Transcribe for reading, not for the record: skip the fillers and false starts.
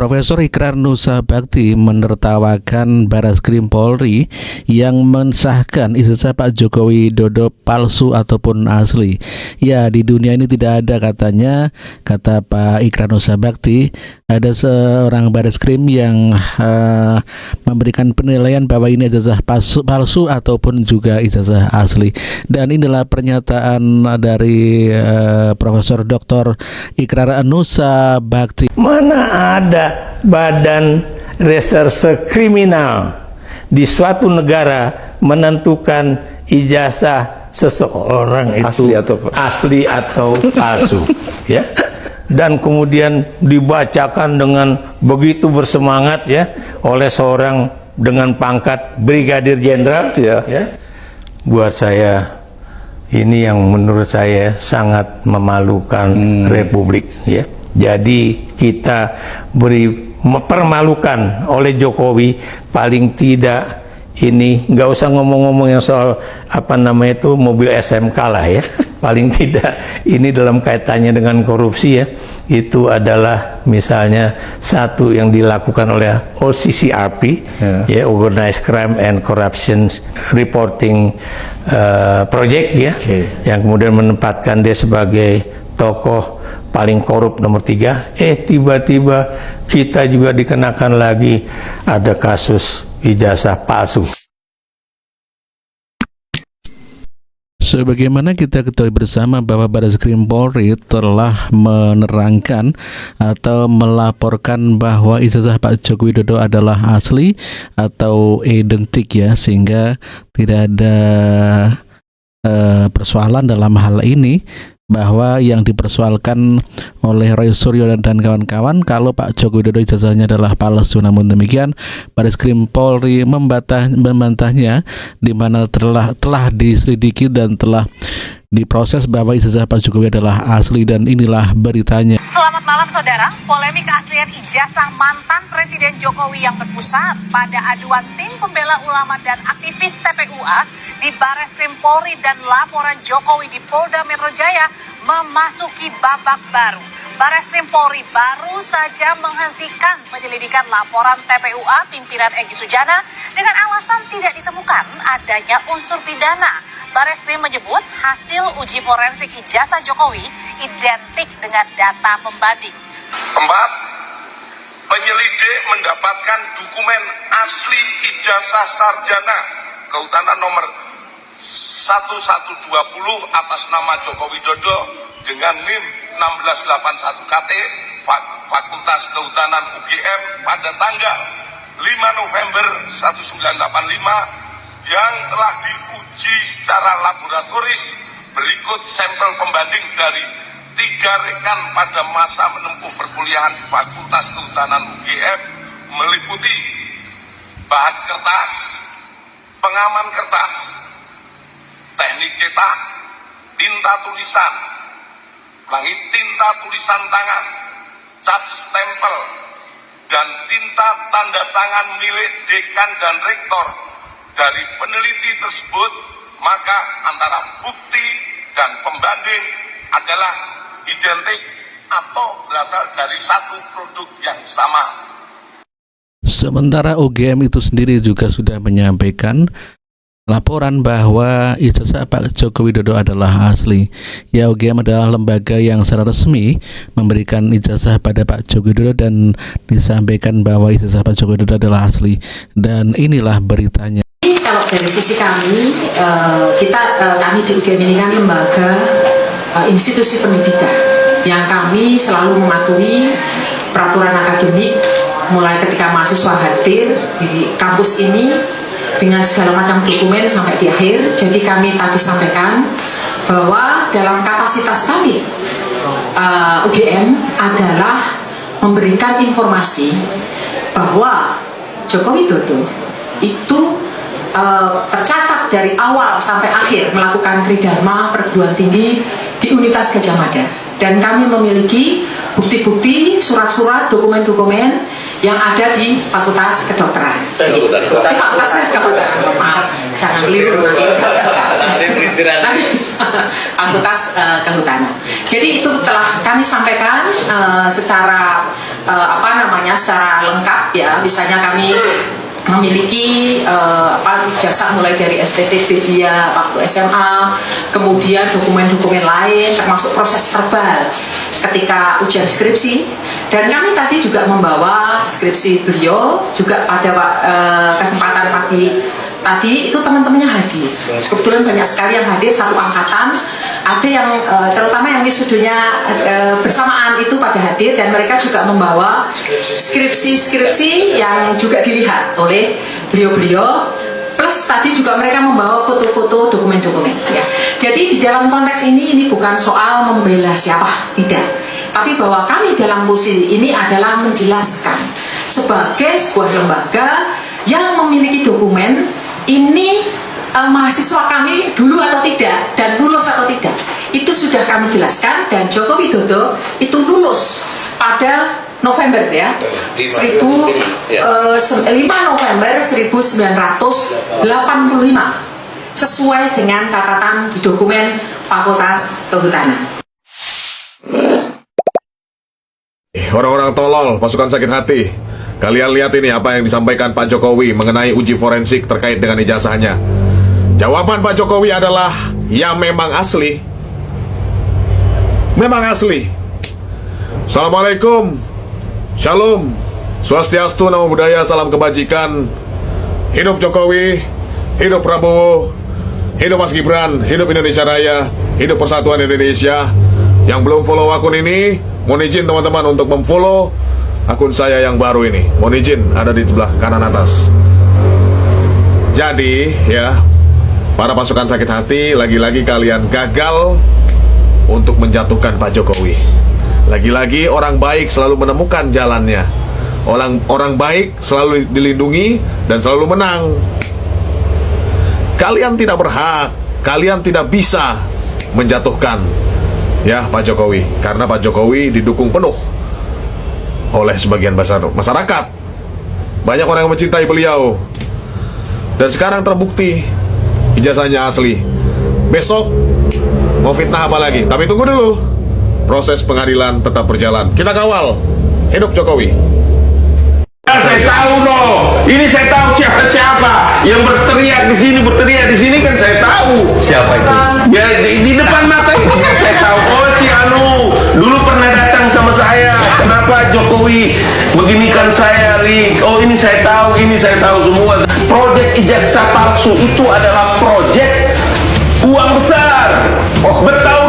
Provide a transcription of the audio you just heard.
Profesor Ikrar Nusa Bakti menertawakan Barreskrim Polri yang mensahkan ijazah Pak Joko Widodo palsu ataupun asli. Ya, di dunia ini tidak ada katanya, kata Pak Ikrar Nusa Bakti, ada seorang Barreskrim yang memberikan penilaian bahwa ini ijazah palsu ataupun juga ijazah asli. Dan inilah pernyataan dari Profesor Dr. Ikrar Nusa Bakti. Mana ada badan reserse kriminal di suatu negara menentukan ijazah seseorang itu asli atau palsu, ya? Dan kemudian dibacakan dengan begitu bersemangat, ya, oleh seorang dengan pangkat brigadir jenderal, ya. Buat saya ini yang menurut saya sangat memalukan Republik, ya. Jadi kita permalukan oleh Jokowi, paling tidak ini nggak usah ngomong-ngomong yang soal mobil SMK lah, ya. Paling tidak ini dalam kaitannya dengan korupsi, ya, itu adalah misalnya satu yang dilakukan oleh OCCRP, ya, Organized Crime and Corruption Reporting Project, ya, yang kemudian menempatkan dia sebagai tokoh paling korup nomor 3. Tiba-tiba kita juga dikenakan lagi ada kasus ijazah palsu. Sebagaimana kita ketahui bersama bahwa Barreskrim Polri telah menerangkan atau melaporkan bahwa ijazah Pak Joko Widodo adalah asli atau identik, ya, sehingga tidak ada persoalan dalam hal ini, bahwa yang dipersoalkan oleh Roy Suryo dan kawan-kawan kalau Pak Joko Widodo ijazahnya adalah palsu. Namun demikian, Barreskrim Polri membantahnya, di mana telah diselidiki dan telah diproses bahwa ijazah Pak Jokowi adalah asli, dan inilah beritanya. Selamat malam saudara, polemik keaslian ijazah mantan Presiden Jokowi yang berpusat pada aduan tim pembela ulama dan aktivis TPUA di Barreskrim Polri dan laporan Jokowi di Polda Metro Jaya memasuki babak baru. Barreskrim Polri baru saja menghentikan penyelidikan laporan TPUA pimpinan Egy Sujana dengan alasan tidak ditemukan adanya unsur pidana. Barreskrim menyebut hasil uji forensik ijazah Jokowi identik dengan data pembanding. 4. Penyelidik mendapatkan dokumen asli ijazah sarjana kehutanan nomor 1120 atas nama Joko Widodo dengan NIM 1681 KT Fakultas Kehutanan UGM pada tanggal 5 November 1985 yang telah diuji secara laboratoris. Berikut sampel pembanding dari 3 rekan pada masa menempuh perkuliahan di Fakultas Kehutanan UGM, meliputi bahan kertas, pengaman kertas, teknik cetak, tinta tulisan, tinta tulisan tangan, cat stempel, dan tinta tanda tangan milik dekan dan rektor. Dari peneliti tersebut, maka antara bukti dan pembanding adalah identik atau berasal dari satu produk yang sama. Sementara UGM itu sendiri juga sudah menyampaikan laporan bahwa ijazah Pak Joko Widodo adalah asli. Ya, UGM adalah lembaga yang secara resmi memberikan ijazah pada Pak Joko Widodo dan disampaikan bahwa ijazah Pak Joko Widodo adalah asli. Dan inilah beritanya. Kalau dari sisi kami, kami di UGM ini kan lembaga institusi pendidikan yang kami selalu mematuhi peraturan akademik mulai ketika mahasiswa hadir di kampus ini dengan segala macam dokumen sampai di akhir. Jadi kami tadi sampaikan bahwa dalam kapasitas kami UGM adalah memberikan informasi bahwa Joko Widodo itu tercatat dari awal sampai akhir melakukan tridharma perguruan tinggi di Universitas Gadjah Mada, dan kami memiliki bukti-bukti, surat-surat, dokumen-dokumen yang ada di Fakultas Kedokteran. Fakultas Kedokteran, maaf, jangan keliru nanti. Fakultas Kehutanan. Jadi itu telah kami sampaikan secara secara lengkap ya. Misalnya kami memiliki ijazah mulai dari STTB dia waktu SMA, kemudian dokumen-dokumen lain termasuk proses verbal ketika ujian skripsi, dan kami tadi juga membawa skripsi beliau juga pada kesempatan pagi tadi itu teman-temannya hadir. Kebetulan banyak sekali yang hadir, satu angkatan, ada yang terutama yang wisudanya bersamaan itu pada hadir, dan mereka juga membawa skripsi yang juga dilihat oleh beliau-beliau, plus tadi juga mereka membawa foto-foto dokumen-dokumen ya. Jadi di dalam konteks ini bukan soal membela siapa, tidak, tapi bahwa kami dalam posisi ini adalah menjelaskan sebagai sebuah lembaga yang memiliki dokumen ini mahasiswa kami dulu atau tidak dan lulus atau tidak, itu sudah kami jelaskan, dan Joko Widodo itu lulus pada November ya, 5 November 1985 sesuai dengan catatan di dokumen Fakultas Kehutanan. Orang-orang tolol, pasukan sakit hati. Kalian lihat ini apa yang disampaikan Pak Jokowi mengenai uji forensik terkait dengan ijazahnya. Jawaban Pak Jokowi adalah ya memang asli. Memang asli. Assalamualaikum. Shalom. Swastiastu, namo buddhaya, salam kebajikan. Hidup Jokowi, hidup Prabowo, hidup Mas Gibran, hidup Indonesia Raya, hidup Persatuan Indonesia. Yang belum follow akun ini, mohon izin teman-teman untuk memfollow akun saya yang baru ini. Mohon izin, ada di sebelah kanan atas. Jadi ya, para pasukan sakit hati, lagi-lagi kalian gagal untuk menjatuhkan Pak Jokowi. Lagi-lagi orang baik selalu menemukan jalannya. Orang baik selalu dilindungi dan selalu menang. Kalian tidak berhak, kalian tidak bisa menjatuhkan ya Pak Jokowi, karena Pak Jokowi didukung penuh oleh sebagian besar masyarakat. Banyak orang yang mencintai beliau, dan sekarang terbukti ijazahnya asli. Besok mau fitnah apa lagi? Tapi tunggu dulu, proses pengadilan tetap berjalan. Kita kawal. Hidup Jokowi. Saya tahu loh, ini saya tahu siapa yang berteriak di sini kan saya tahu. Siapa itu? Ya di depan mata ini kan saya tahu. Oh si Anu dulu pernah datang sama saya. Kenapa Jokowi beginikan saya, Lik? Oh ini saya tahu semua. Proyek ijazah palsu itu adalah proyek uang besar. Oh bertahun